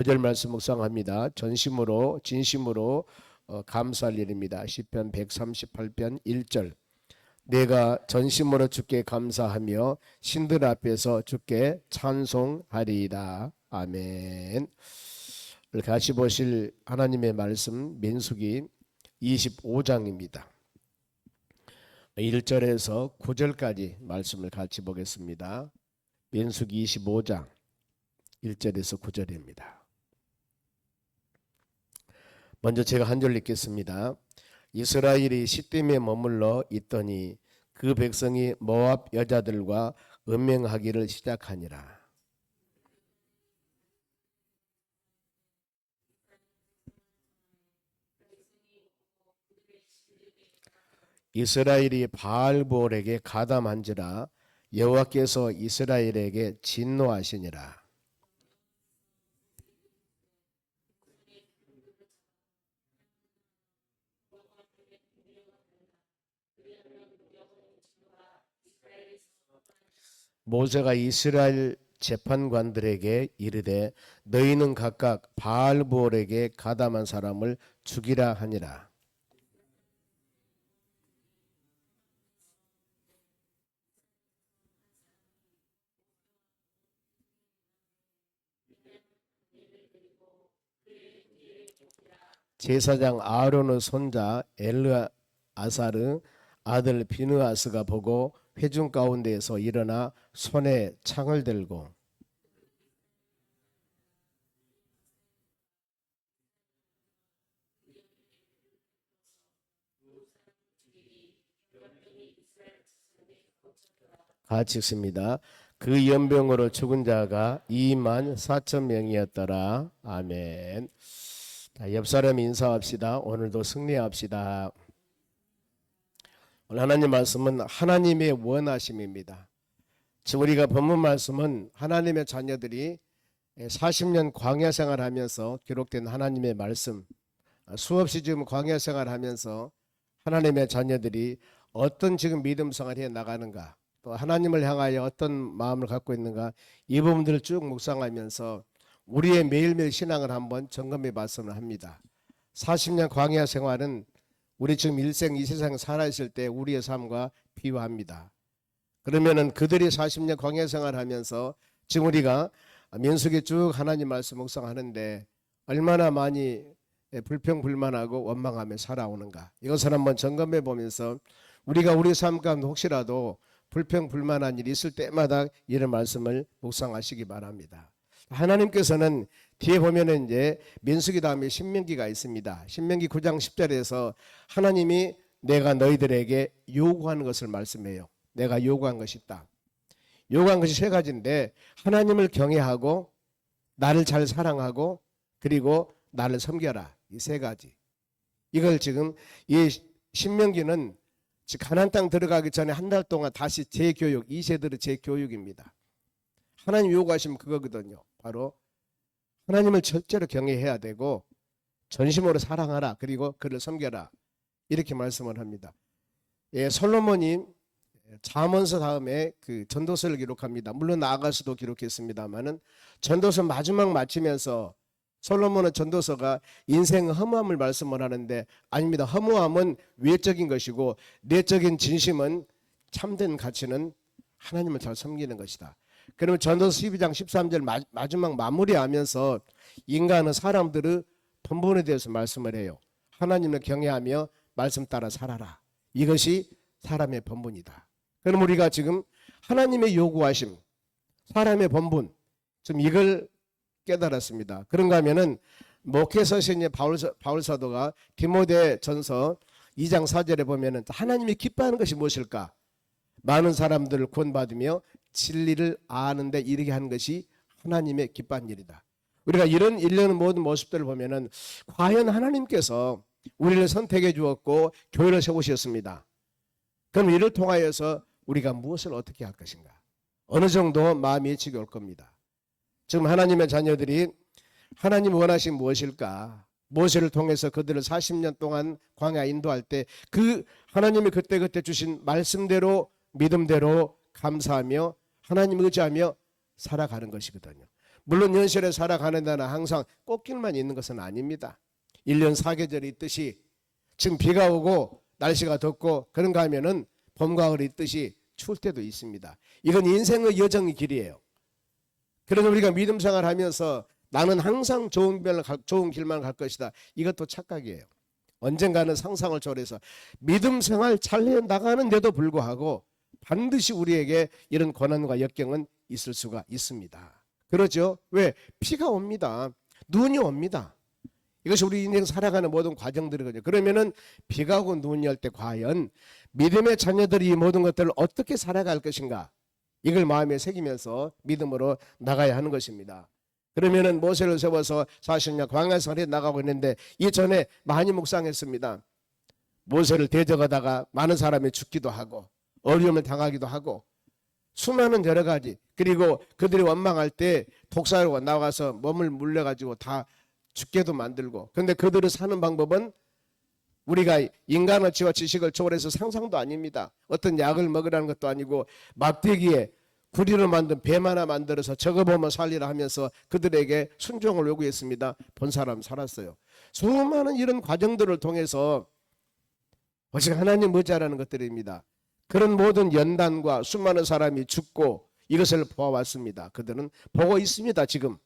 구절 말씀 묵상합니다. 전심으로 진심으로 감사할 일입니다. 시편 138편 1절. 내가 전심으로 주께 감사하며 신들 앞에서 주께 찬송하리이다. 아멘. 같이 보실 하나님의 말씀 민수기 25장입니다. 1절에서 9절까지 말씀을 같이 보겠습니다. 민수기 25장 1절에서 9절입니다. 먼저 제가 한 절 읽겠습니다. 이스라엘이 시딤에 머물러 있더니 그 백성이 모압 여자들과 음행하기를 시작하니라. 이스라엘이 바알볼에게 가담한지라 여호와께서 이스라엘에게 진노하시니라. 모세가 이스라엘 재판관들에게 이르되 너희는 각각 바알볼에게 가담한 사람을 죽이라 하니라. 제사장 아론의 손자 엘르아사르 아들 비느하스가 보고 회중 가운데에서 일어나 손에 창을 들고 같이 읽습니다. 그 연병으로 죽은 자가 24,000명이었더라. 아멘. 옆 사람 인사합시다. 오늘도 승리합시다. 오늘 하나님 말씀은 하나님의 원하심입니다. 지금 우리가 본문 말씀은 하나님의 자녀들이 40년 광야 생활하면서 기록된 하나님의 말씀, 수없이 지금 광야 생활하면서 하나님의 자녀들이 어떤 지금 믿음 생활에 나가는가, 또 하나님을 향하여 어떤 마음을 갖고 있는가, 이 부분들을 쭉 묵상하면서 우리의 매일매일 신앙을 한번 점검해 봤으면 합니다. 40년 광야 생활은 우리 지금 일생 이 세상 살아있을 때 우리의 삶과 비유합니다. 그러면은 그들이 40년 광야 생활하면서 지금 우리가 민수기 쭉 하나님 말씀 묵상하는데 얼마나 많이 불평불만하고 원망하며 살아오는가, 이것을 한번 점검해 보면서 우리가 우리 삶 가운데 혹시라도 불평불만한 일이 있을 때마다 이런 말씀을 묵상하시기 바랍니다. 하나님께서는 뒤에 보면은 이제 민수기 다음에 신명기가 있습니다. 신명기 9장 10절에서 하나님이 내가 너희들에게 요구하는 것을 말씀해요. 내가 요구한 것이 있다. 요구한 것이 세 가지인데 하나님을 경외하고 나를 잘 사랑하고 그리고 나를 섬겨라. 이 세 가지. 이걸 지금 이 신명기는 가나안 땅 들어가기 전에 한 달 동안 다시 재교육, 2세들의 재교육입니다. 하나님 요구하시면 그거거든요. 바로 하나님을 절대로 경외해야 되고 전심으로 사랑하라. 그리고 그를 섬겨라. 이렇게 말씀을 합니다. 솔로몬이 잠언서 다음에 그 전도서를 기록합니다. 물론 나아가서도 기록했습니다만은 전도서 마지막 마치면서 솔로몬은 전도서가 인생의 허무함을 말씀을 하는데 아닙니다. 허무함은 외적인 것이고 내적인 진심은 참된 가치는 하나님을 잘 섬기는 것이다. 그러면 전도서 12장 13절 마지막 마무리하면서 인간은 사람들의 본분에 대해서 말씀을 해요. 하나님을 경외하며 말씀 따라 살아라. 이것이 사람의 본분이다. 그럼 우리가 지금 하나님의 요구하심, 사람의 본분, 좀 이걸 깨달았습니다. 그런가 하면은 목회서신의 바울 사도가 디모데 전서 2장 4절에 보면은 하나님이 기뻐하는 것이 무엇일까? 많은 사람들을 구원받으며 진리를 아는데 이르게 하는 것이 하나님의 기뻐하는 일이다. 우리가 이런 일련의 모든 모습들을 보면은 과연 하나님께서 우리를 선택해 주었고 교회를 세우셨습니다. 그럼 이를 통하여서 우리가 무엇을 어떻게 할 것인가? 어느 정도 마음이 예측이 올 겁니다. 지금 하나님의 자녀들이 하나님 원하신 무엇일까? 모세를 통해서 그들을 40년 동안 광야 인도할 때 그 하나님이 그때그때 주신 말씀대로 믿음대로 감사하며 하나님 의지하며 살아가는 것이거든요. 물론 현실에 살아가는 데는 항상 꽃길만 있는 것은 아닙니다. 1년 4계절이 있듯이 지금 비가 오고 날씨가 덥고 그런가 하면은 봄과 가을이 있듯이 추울 때도 있습니다. 이건 인생의 여정의 길이에요. 그래서 우리가 믿음 생활하면서 나는 항상 좋은 길만 갈 것이다. 이것도 착각이에요. 언젠가는 상상을 초월해서 믿음 생활 잘 해나가는데도 불구하고 반드시 우리에게 이런 고난과 역경은 있을 수가 있습니다. 그렇죠? 왜? 비가 옵니다. 눈이 옵니다. 이것이 우리 인생 살아가는 모든 과정들이거든요. 그러면은 비가 오고 눈이 올 때 과연 믿음의 자녀들이 이 모든 것들을 어떻게 살아갈 것인가? 이걸 마음에 새기면서 믿음으로 나가야 하는 것입니다. 그러면은 모세를 세워서 40년 광야생활에 나가고 있는데 이전에 많이 묵상했습니다. 모세를 대적하다가 많은 사람이 죽기도 하고 어려움을 당하기도 하고 수많은 여러 가지, 그리고 그들이 원망할 때 독사로 나와서 몸을 물려가지고 다 죽게도 만들고, 그런데 그들을 사는 방법은 우리가 인간어치와 지식을 초월해서 상상도 아닙니다. 어떤 약을 먹으라는 것도 아니고 막대기에 구리로 만든 뱀 하나 만들어서 적어보면 살리라 하면서 그들에게 순종을 요구했습니다. 본 사람 살았어요. 수많은 이런 과정들을 통해서 오직 하나님 의지하라는 것들입니다. 그런 모든 연단과 수많은 사람이 죽고 이것을 보아왔습니다. 그들은 보고 있습니다. 지금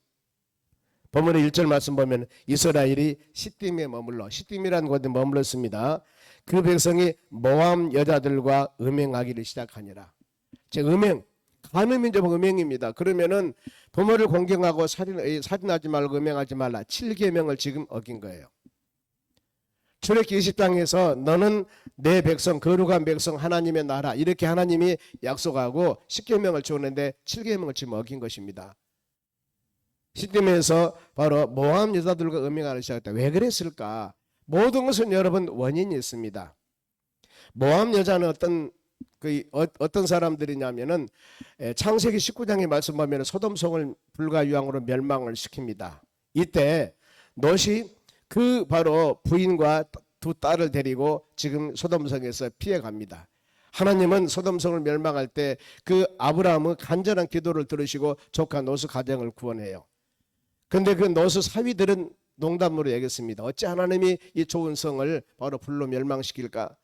본문의 1절 말씀 보면 이스라엘이 시딤에 머물러, 시딤이라는 곳에 머물렀습니다. 그 백성이 모함 여자들과 음행하기를 시작하니라. 즉 음행, 간음인적 음행입니다. 그러면은 부모를 공경하고 살인하지 말고 음행하지 말라. 7계명을 지금 어긴 거예요. 출애굽기 20장에서 너는 내 백성, 거룩한 백성, 하나님의 나라, 이렇게 하나님이 약속하고 10계명을 주었는데 7계명을 지금 어긴 것입니다. 시딤에서 바로 모함 여자들과 음행하기 시작했다. 왜 그랬을까? 모든 것은 여러분 원인이 있습니다. 모함 여자는 어떤 사람들이냐면은 창세기 19장의 말씀 보면 소돔성을 불과 유황으로 멸망을 시킵니다. 이때 롯이 그 바로 부인과 두 딸을 데리고 지금 소돔성에서 피해갑니다. 하나님은 소돔성을 멸망할 때 그 아브라함의 간절한 기도를 들으시고 조카 롯의 가정을 구원해요. 그런데 그 롯의 사위들은 농담으로 얘기했습니다. 어찌 하나님이 이 좋은 성을 바로 불로 멸망시킬까?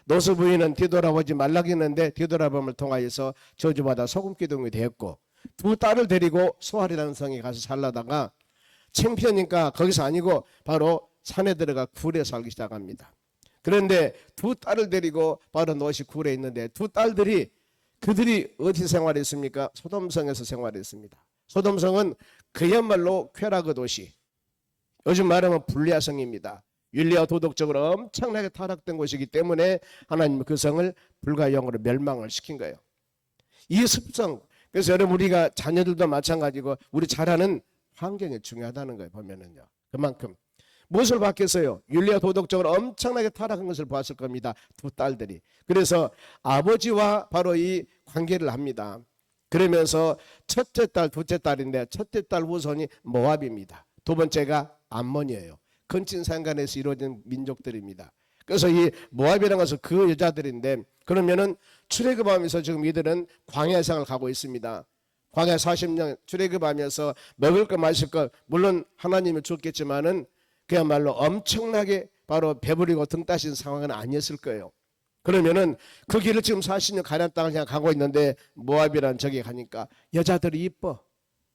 롯의 부인은 뒤돌아보지 말라고 했는데 뒤돌아봄을 통하여서 저주받아 소금기둥이 되었고, 두 딸을 데리고 소알이라는 성에 가서 살다가 창피하니까 거기서 아니고 바로 산에 들어가 굴에 살기 시작합니다. 그런데 두 딸을 데리고 바로 롯이 굴에 있는데 두 딸들이 그들이 어디 생활했습니까? 소돔성에서 생활했습니다. 소돔성은 그야말로 쾌락의 도시, 요즘 말하면 불리아성입니다. 윤리와 도덕적으로 엄청나게 타락된 곳이기 때문에 하나님은 그 성을 불가용으로 멸망을 시킨 거예요. 이 습성, 그래서 여러분 우리가 자녀들도 마찬가지고 우리 자라는 환경이 중요하다는 거예요. 보면은요. 그만큼 무엇을 봤겠어요? 윤리와 도덕적으로 엄청나게 타락한 것을 보았을 겁니다. 두 딸들이. 그래서 아버지와 바로 이 관계를 합니다. 그러면서 첫째 딸, 둘째 딸인데 첫째 딸 후손이 모압입니다. 두 번째가 암몬이에요. 근친 상간에서 이루어진 민족들입니다. 그래서 이 모압이라는 것은 그 여자들인데, 그러면은 출애굽하면서 지금 이들은 광야생을 가고 있습니다. 광야 40년 출애굽하면서 먹을 것 마실 것 물론 하나님이 줬겠지만은 그야말로 엄청나게 바로 배부리고 등 따신 상황은 아니었을 거예요. 그러면은 그 길을 지금 40년 가나안 땅을 그냥 가고 있는데 모압이라는 저기 가니까 여자들이 이뻐,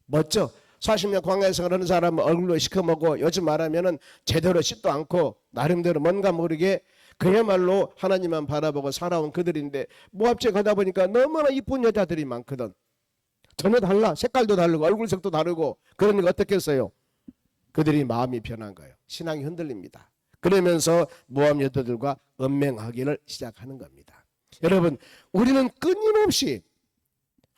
멋져. 40년 광야에서 그러는 사람은 얼굴로 시커멓고 요즘 말하면은 제대로 씻도 않고 나름대로 뭔가 모르게 그야말로 하나님만 바라보고 살아온 그들인데 모압지에 가다 보니까 너무나 이쁜 여자들이 많거든. 전혀 달라. 색깔도 다르고 얼굴색도 다르고. 그러니까 어떻게 했어요? 그들이 마음이 변한 거예요. 신앙이 흔들립니다. 그러면서 모압 여자들과 음행하기를 시작하는 겁니다. 여러분, 우리는 끊임없이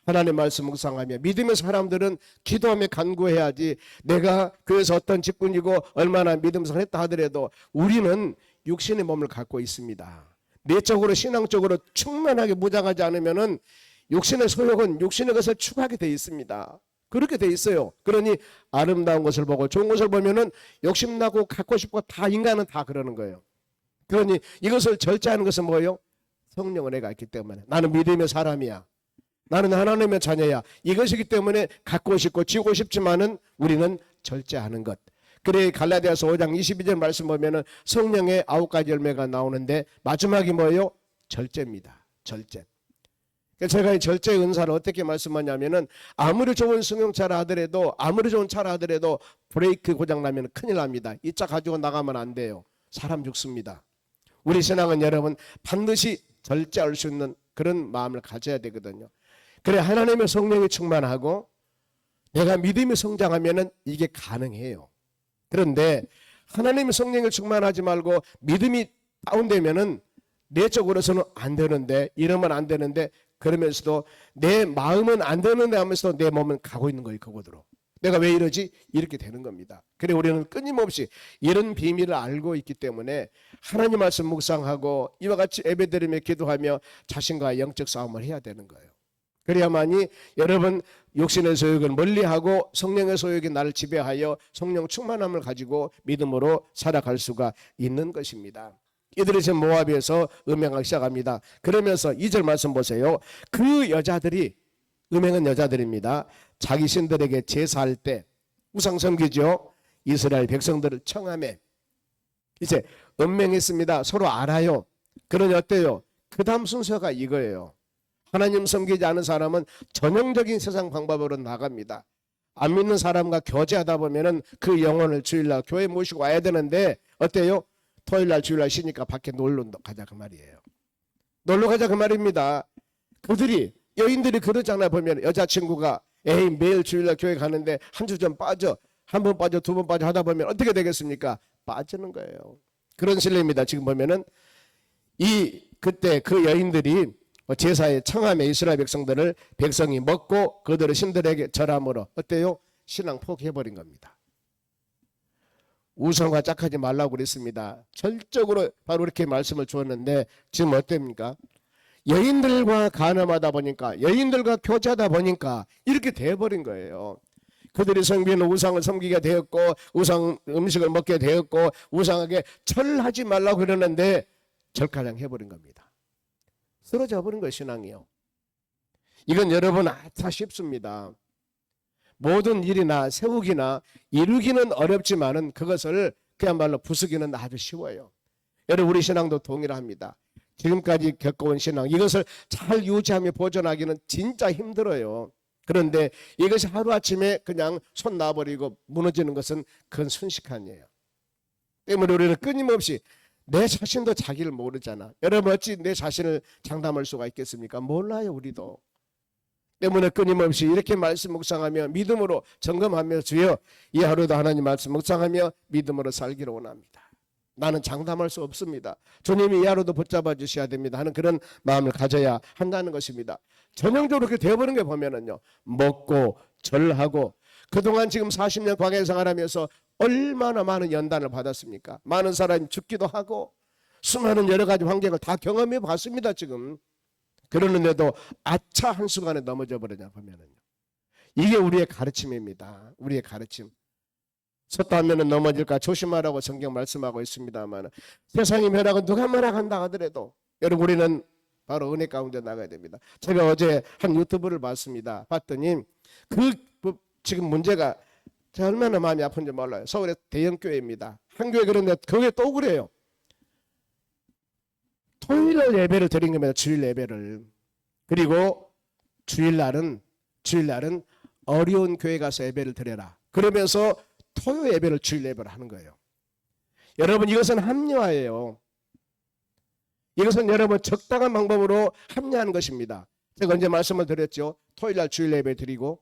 하나님의 말씀 묵상하며 믿음의 사람들은 기도하며 간구해야지. 내가 교회에서 어떤 직분이고 얼마나 믿음을 했다 하더라도 우리는 육신의 몸을 갖고 있습니다. 내적으로 신앙적으로 충만하게 무장하지 않으면은 육신의 소욕은 육신의 것을 추구하게 돼 있습니다. 그렇게 돼 있어요. 그러니 아름다운 것을 보고 좋은 것을 보면은 욕심나고 갖고 싶고 다 인간은 다 그러는 거예요. 그러니 이것을 절제하는 것은 뭐예요? 성령 은혜가 있기 때문에. 나는 믿음의 사람이야. 나는 하나님의 자녀야. 이것이기 때문에 갖고 싶고 지우고 싶지만은 우리는 절제하는 것. 그래 갈라디아서 5장 22절 말씀 보면은 성령의 9가지 열매가 나오는데 마지막이 뭐예요? 절제입니다. 절제. 제가 이 절제 은사를 어떻게 말씀하냐면은 아무리 좋은 승용차를 하더라도 아무리 좋은 차를 하더라도 브레이크 고장 나면 큰일 납니다. 이 차 가지고 나가면 안 돼요. 사람 죽습니다. 우리 신앙은 여러분 반드시 절제할 수 있는 그런 마음을 가져야 되거든요. 그래 하나님의 성령이 충만하고 내가 믿음이 성장하면은 이게 가능해요. 그런데 하나님의 성령을 충만하지 말고 믿음이 다운되면은 내적으로서는 안 되는데 이러면 안 되는데 그러면서도 내 마음은 안 되는데 하면서도 내 몸은 가고 있는 거예요. 그곳으로. 내가 왜 이러지? 이렇게 되는 겁니다. 그래 우리는 끊임없이 이런 비밀을 알고 있기 때문에 하나님 말씀 묵상하고 이와 같이 예배드리며 기도하며 자신과의 영적 싸움을 해야 되는 거예요. 그래야만이 여러분 육신의 소욕을 멀리하고 성령의 소욕이 나를 지배하여 성령 충만함을 가지고 믿음으로 살아갈 수가 있는 것입니다. 이들이 지금 모압에서 음행하기 시작합니다. 그러면서 2절 말씀 보세요. 그 여자들이 음행은 여자들입니다. 자기 신들에게 제사할 때 우상 섬기죠. 이스라엘 백성들을 청하매 이제 음행했습니다. 서로 알아요. 그러니 어때요? 그 다음 순서가 이거예요. 하나님 섬기지 않은 사람은 전형적인 세상 방법으로 나갑니다. 안 믿는 사람과 교제하다 보면은 그 영혼을 주일날 교회 모시고 와야 되는데 어때요? 토요일날 주일날 쉬니까 밖에 놀러 가자 그 말이에요. 놀러 가자 그 말입니다. 그들이 여인들이 그러잖아. 보면 여자친구가 에이 매일 주일날 교회 가는데 한 주 좀 빠져 한 번 빠져 두 번 빠져 하다 보면 어떻게 되겠습니까? 빠지는 거예요. 그런 실례입니다. 지금 보면은 그때 그 여인들이 제사에 청함에 이스라엘 백성들을 백성이 먹고 그들의 신들에게 절함으로 어때요? 신앙 포기해버린 겁니다. 우상과 짝하지 말라고 그랬습니다. 절적으로 바로 이렇게 말씀을 주었는데 지금 어땠습니까? 여인들과 간음하다 보니까 여인들과 교제하다 보니까 이렇게 돼버린 거예요. 그들이 섬기는 우상을 섬기게 되었고 우상 음식을 먹게 되었고 우상에게 절하지 말라고 그러는데 절가량 해버린 겁니다. 쓰러져 버린 거예요. 신앙이요. 이건 여러분 다 쉽습니다. 모든 일이나 세우기나 이루기는 어렵지만은 그것을 그야말로 부수기는 아주 쉬워요. 여러분 우리 신앙도 동일합니다. 지금까지 겪어온 신앙 이것을 잘 유지하며 보존하기는 진짜 힘들어요. 그런데 이것이 하루아침에 그냥 손 놔버리고 무너지는 것은 그건 순식간이에요. 때문에 우리는 끊임없이 내 자신도 자기를 모르잖아. 여러분 어찌 내 자신을 장담할 수가 있겠습니까? 몰라요. 우리도. 때문에 끊임없이 이렇게 말씀 묵상하며 믿음으로 점검하며 주여 이 하루도 하나님 말씀 묵상하며 믿음으로 살기를 원합니다. 나는 장담할 수 없습니다. 주님이 이 하루도 붙잡아 주셔야 됩니다 하는 그런 마음을 가져야 한다는 것입니다. 전형적으로 그렇게 되어버린 게 보면은요. 먹고 절하고 그동안 지금 40년 광야 생활하면서 얼마나 많은 연단을 받았습니까? 많은 사람이 죽기도 하고 수많은 여러 가지 환경을 다 경험해 봤습니다. 지금. 그러는데도 아차 한순간에 넘어져 버리냐 보면은요. 이게 우리의 가르침입니다. 우리의 가르침. 섰다 하면 넘어질까 조심하라고 성경 말씀하고 있습니다만 세상의 멸악은 누가 뭐라 한다 하더라도 여러분 우리는 바로 은혜 가운데 나가야 됩니다. 제가 어제 한 유튜브를 봤습니다. 봤더니 지금 문제가 제가 얼마나 마음이 아픈지 몰라요. 서울의 대형교회입니다. 한 교회 그런데 거기에 또 그래요. 토요일 예배를 드린 겁니다. 주일 예배를. 그리고 주일날은 어려운 교회 가서 예배를 드려라. 그러면서 토요 예배를 주일 예배를 하는 거예요. 여러분 이것은 합리화예요. 이것은 여러분 적당한 방법으로 합리화하는 것입니다. 제가 언제 말씀을 드렸죠. 토요일날 주일 예배 드리고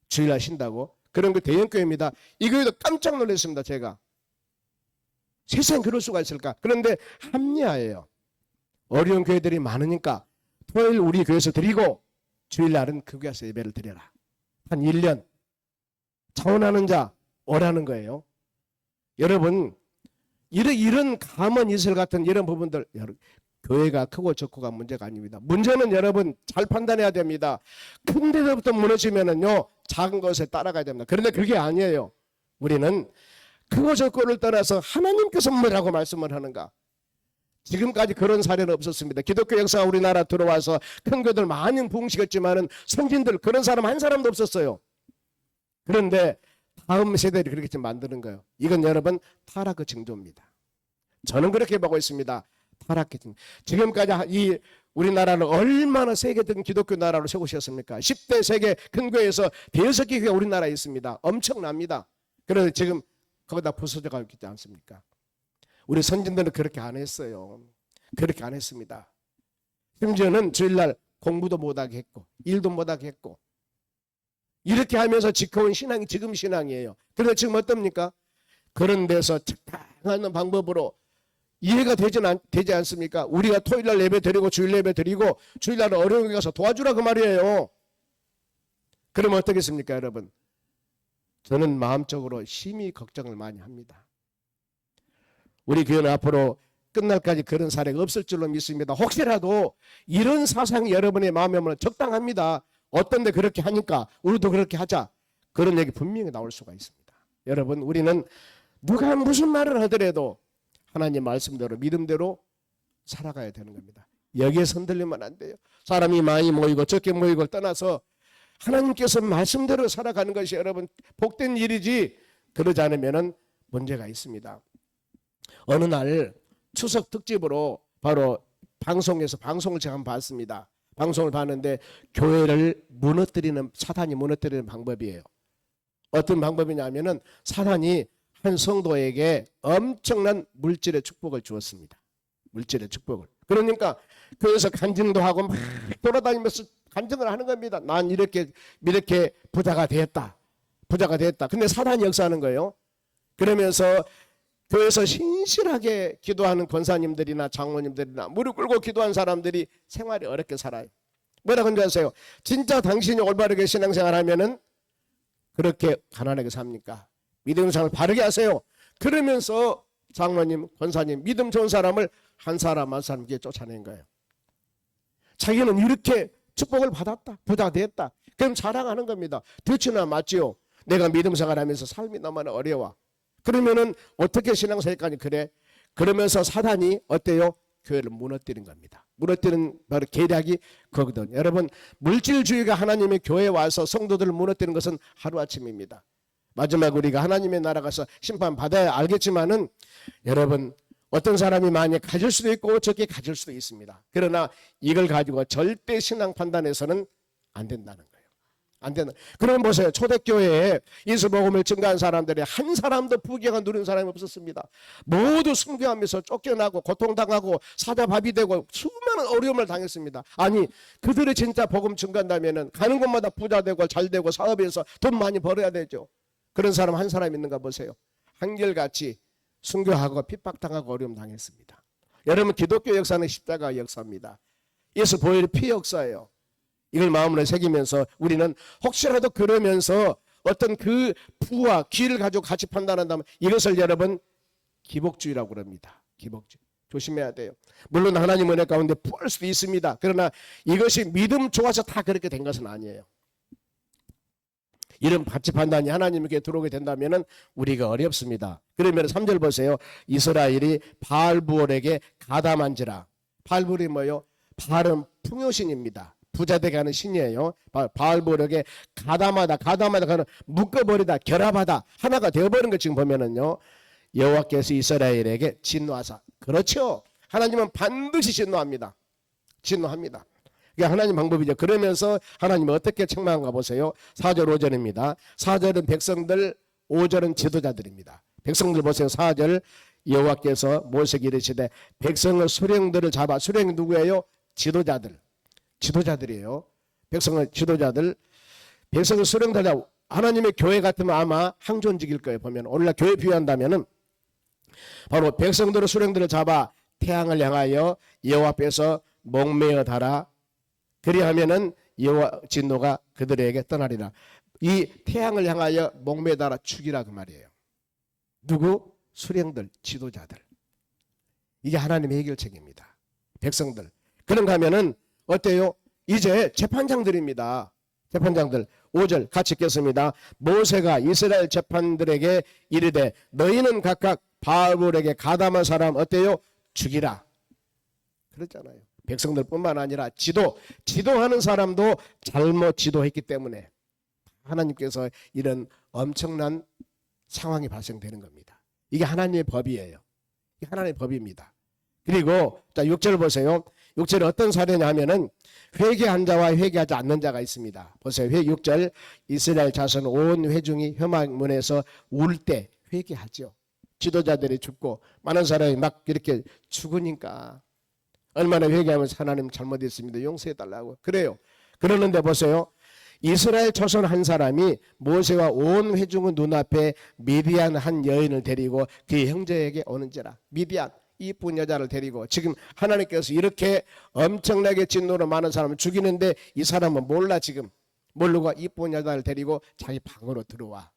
주일날 쉰다고. 그런 그 대형교회입니다. 이 교회도 깜짝 놀랐습니다. 제가. 세상에 그럴 수가 있을까. 그런데 합리화예요. 어려운 교회들이 많으니까 토요일 우리 교회에서 드리고 주일날은 그 교회에서 예배를 드려라. 한 1년 자원하는 자 오라는 거예요. 여러분 이런 가문 이슬 같은 이런 부분들 교회가 크고 적고가 문제가 아닙니다. 문제는 여러분 잘 판단해야 됩니다. 큰 데서부터 무너지면은요 작은 것에 따라가야 됩니다. 그런데 그게 아니에요. 우리는 크고 적고를 떠나서 하나님께서 뭐라고 말씀을 하는가. 지금까지 그런 사례는 없었습니다. 기독교 역사가 우리나라 들어와서 큰 교들 많이 부흥시켰지만은 선진들 그런 사람 한 사람도 없었어요. 그런데 다음 세대를 그렇게 좀 만드는 거예요. 이건 여러분 타락의 징조입니다. 저는 그렇게 보고 있습니다. 타락의 징조. 지금까지 이 우리나라를 얼마나 세계적인 기독교 나라로 세우셨습니까? 10대 세계 큰 교회에서 5개 교회가 우리나라에 있습니다. 엄청납니다. 그런데 지금 거기다 부서져 가고 있지 않습니까? 우리 선진들은 그렇게 안 했어요. 그렇게 안 했습니다. 심지어는 주일날 공부도 못하게 했고 일도 못하게 했고 이렇게 하면서 지켜온 신앙이 지금 신앙이에요. 그런데 지금 어떻습니까? 그런 데서 적당한 방법으로 이해가 되지 않습니까? 우리가 토요일날 예배 드리고 주일 예배 드리고 주일날 어려운 데 가서 도와주라 그 말이에요. 그러면 어떻겠습니까 여러분? 저는 마음적으로 심히 걱정을 많이 합니다. 우리 교회는 앞으로 끝날까지 그런 사례가 없을 줄로 믿습니다. 혹시라도 이런 사상이 여러분의 마음에 오면 적당합니다. 어떤 데 그렇게 하니까 우리도 그렇게 하자. 그런 얘기 분명히 나올 수가 있습니다. 여러분 우리는 누가 무슨 말을 하더라도 하나님 말씀대로 믿음대로 살아가야 되는 겁니다. 여기에 손들리면 안 돼요. 사람이 많이 모이고 적게 모이고 떠나서 하나님께서 말씀대로 살아가는 것이 여러분 복된 일이지 그러지 않으면 문제가 있습니다. 어느 날 추석 특집으로 바로 방송에서 방송을 제가 한번 봤습니다. 방송을 봤는데 교회를 무너뜨리는 사단이 무너뜨리는 방법이에요. 어떤 방법이냐면은 사단이 한 성도에게 엄청난 물질의 축복을 주었습니다. 물질의 축복을. 그러니까 교회에서 간증도 하고 막 돌아다니면서 간증을 하는 겁니다. 난 이렇게 부자가 되었다. 부자가 되었다. 근데 사단이 역사하는 거예요. 그러면서 교회에서 신실하게 기도하는 권사님들이나 장로님들이나 무릎 꿇고 기도한 사람들이 생활이 어렵게 살아요. 뭐라고 하는지 아세요? 진짜 당신이 올바르게 신앙생활 하면은 그렇게 가난하게 삽니까? 믿음 생활 바르게 하세요. 그러면서 장로님, 권사님, 믿음 좋은 사람을 한 사람 한 사람 쫓아낸 거예요. 자기는 이렇게 축복을 받았다. 부자 됐다. 그럼 자랑하는 겁니다. 대추나 맞지요? 내가 믿음 생활하면서 삶이 너무나 어려워. 그러면은 어떻게 신앙생활까지 그래? 그러면서 사단이 어때요? 교회를 무너뜨린 겁니다. 무너뜨리는 바로 계략이 거거든요. 여러분 물질주의가 하나님의 교회에 와서 성도들을 무너뜨리는 것은 하루아침입니다. 마지막 우리가 하나님의 나라 가서 심판받아야 알겠지만은 여러분 어떤 사람이 많이 가질 수도 있고 적게 가질 수도 있습니다. 그러나 이걸 가지고 절대 신앙 판단해서는 안 된다는 거예요. 안 된다. 그럼 보세요. 초대교회에 예수복음을 증거한 사람들이 한 사람도 부귀가 누린 사람이 없었습니다. 모두 순교하면서 쫓겨나고 고통당하고 사자밥이 되고 수많은 어려움을 당했습니다. 아니 그들이 진짜 복음 증거한다면 가는 곳마다 부자 되고 잘 되고 사업해서 돈 많이 벌어야 되죠. 그런 사람 한 사람 있는가 보세요. 한결같이 순교하고 핍박당하고 어려움 당했습니다. 여러분 기독교 역사는 십자가 역사입니다. 예수 보혈의 피 역사예요. 이걸 마음으로 새기면서 우리는 혹시라도 그러면서 어떤 그 부와 귀를 가지고 같이 판단한다면 이것을 여러분 기복주의라고 그럽니다. 기복주의. 조심해야 돼요. 물론 하나님 은혜 가운데 부할 수도 있습니다. 그러나 이것이 믿음 좋아서 다 그렇게 된 것은 아니에요. 이런 가치 판단이 하나님께 들어오게 된다면 우리가 어렵습니다. 그러면 3절 보세요. 이스라엘이 바알부올에게 가담한지라. 바알부올이 뭐예요? 바알은 풍요신입니다. 부자되게 하는 신이에요. 바알부올에게 가담하다 그는 묶어버리다 결합하다 하나가 되어버린 거 지금 보면은요. 여호와께서 이스라엘에게 진노하사. 그렇죠. 하나님은 반드시 진노합니다. 진노합니다. 이게 하나님 방법이죠. 그러면서 하나님은 어떻게 책망한가 보세요. 4절 5절입니다. 4절은 백성들, 5절은 지도자들입니다. 백성들 보세요. 4절 여호와께서 모세에게 이르시되 백성의 수령들을 잡아. 수령이 누구예요? 지도자들이에요. 백성의 지도자들. 백성의 수령들 잡아. 하나님의 교회 같으면 아마 항존직일 거예요. 보면 오늘날 교회 비유한다면은 바로 백성들의 수령들을 잡아 태양을 향하여 여호와 앞에서 목매어 달아. 그리하면은 여호와 진노가 그들에게 떠나리라. 이 태양을 향하여 목매어 달아 죽이라 그 말이에요. 누구? 수령들, 지도자들. 이게 하나님의 해결책입니다. 백성들. 그런가 하면은 어때요? 이제 재판장들입니다. 재판장들. 5절 같이 읽겠습니다. 모세가 이스라엘 재판들에게 이르되 너희는 각각 바알볼에게 가담한 사람 어때요? 죽이라. 그렇잖아요. 백성들뿐만 아니라 지도하는 사람도 잘못 지도했기 때문에 하나님께서 이런 엄청난 상황이 발생되는 겁니다. 이게 하나님의 법이에요. 이게 하나님의 법입니다. 그리고 자 6절 보세요. 6절에 어떤 사례냐면은 회개한 자와 회개하지 않는 자가 있습니다. 보세요. 6절 이스라엘 자손 온 회중이 혐악문에서 울 때 회개하죠. 지도자들이 죽고 많은 사람이 막 이렇게 죽으니까 얼마나 회개하면서 하나님 잘못했습니다. 용서해달라고 그래요. 그러는데 보세요. 이스라엘 조선 한 사람이 모세와 온 회중의 눈앞에 미디안 한 여인을 데리고 그의 형제에게 오는지라. 미디안 이쁜 여자를 데리고 지금 하나님께서 이렇게 엄청나게 진노로 많은 사람을 죽이는데 이 사람은 몰라. 지금 모르고 이쁜 여자를 데리고 자기 방으로 들어와.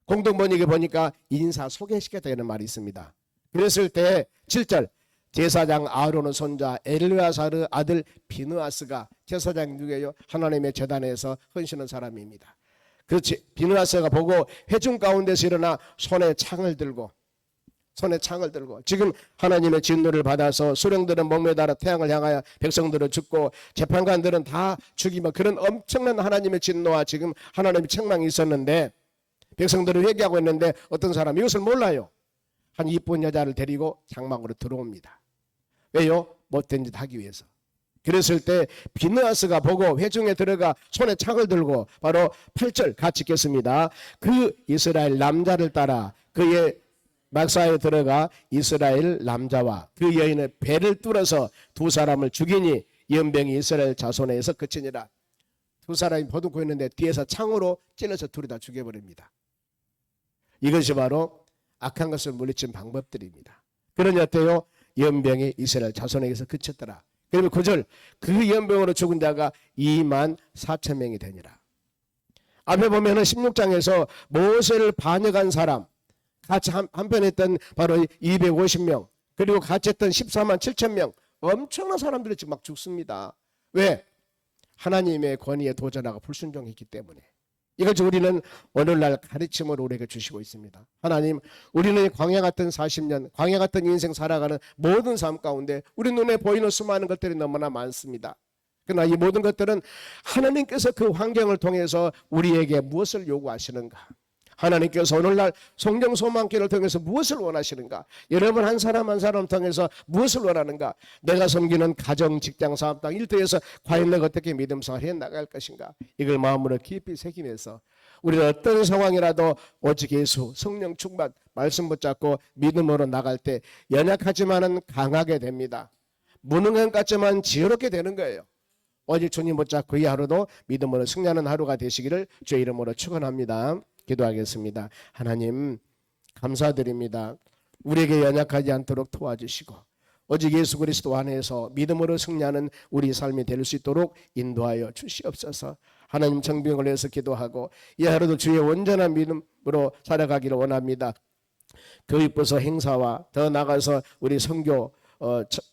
공동번역에 보니까 인사 소개시켰다 이런 말이 있습니다. 그랬을 때 7절 제사장 아론의 손자 엘르아사르 아들 비느하스가 제사장 누구예요? 하나님의 제단에서 헌신한 사람입니다. 그렇지. 비느하스가 보고 회중 가운데서 일어나 손에 창을 들고 지금 하나님의 진노를 받아서 수령들은 목매달아 태양을 향하여 백성들은 죽고 재판관들은 다 죽이며 그런 엄청난 하나님의 진노와 지금 하나님의 책망이 있었는데 백성들을 회개하고 있는데 어떤 사람이 이것을 몰라요. 한 이쁜 여자를 데리고 장막으로 들어옵니다. 왜요? 못된 짓 하기 위해서. 그랬을 때 비느하스가 보고 회중에 들어가 손에 창을 들고 바로 8절 같이 읽겠습니다. 그 이스라엘 남자를 따라 그의 막사에 들어가 이스라엘 남자와 그 여인의 배를 뚫어서 두 사람을 죽이니 연병이 이스라엘 자손에서 그치니라. 두 사람이 보듬고 있는데 뒤에서 창으로 찔러서 둘이 다 죽여버립니다. 이것이 바로 악한 것을 물리친 방법들입니다. 그러니 어때요? 연병이 이스라엘 자손에게서 그쳤더라. 그러면 9절 그 연병으로 죽은 자가 2만 4천 명이 되니라. 앞에 보면은 16장에서 모세를 반역한 사람 같이 한편에 있던 바로 250명 그리고 같이 했던 14만 7천 명 엄청난 사람들이 지금 막 죽습니다. 왜? 하나님의 권위에 도전하고 불순종했기 때문에. 이것을 우리는 오늘날 가르침을 우리에게 주시고 있습니다. 하나님, 우리는 광야 같은 40년, 광야 같은 인생 살아가는 모든 삶 가운데 우리 눈에 보이는 수많은 것들이 너무나 많습니다. 그러나 이 모든 것들은 하나님께서 그 환경을 통해서 우리에게 무엇을 요구하시는가? 하나님께서 오늘날 성령 소망교를 통해서 무엇을 원하시는가? 여러분 한 사람 한 사람 통해서 무엇을 원하는가? 내가 섬기는 가정, 직장, 사업당 일터에서 과연 내가 어떻게 믿음 생활해 나갈 것인가? 이걸 마음으로 깊이 새기면서 우리는 어떤 상황이라도 오직 예수, 성령 충만, 말씀 붙잡고 믿음으로 나갈 때 연약하지만은 강하게 됩니다. 무능한 것 같지만 지혜롭게 되는 거예요. 오직 주님 붙잡고 이 하루도 믿음으로 승리하는 하루가 되시기를 주의 이름으로 축원합니다. 기도하겠습니다. 하나님 감사드립니다. 우리에게 연약하지 않도록 도와주시고 오직 예수 그리스도 안에서 믿음으로 승리하는 우리 삶이 될 수 있도록 인도하여 주시옵소서. 하나님 정병을 위해서 기도하고 이 하루도 주의 온전한 믿음으로 살아가기를 원합니다. 교육부서 행사와 더 나아가서 우리 선교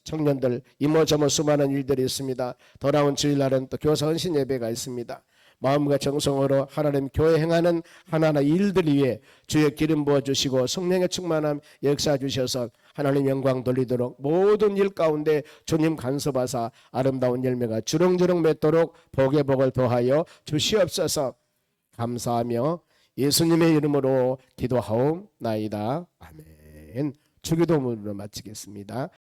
청년들 이모저모 수많은 일들이 있습니다. 돌아온 주일날은 또 교사 헌신 예배가 있습니다. 마음과 정성으로 하나님 교회 행하는 하나하나 일들 위해 주의 기름 부어주시고 성령의 충만함 역사 주셔서 하나님 영광 돌리도록 모든 일 가운데 주님 간섭하사 아름다운 열매가 주렁주렁 맺도록 복의 복을 더하여 주시옵소서. 감사하며 예수님의 이름으로 기도하옵나이다. 아멘. 주기도문으로 마치겠습니다.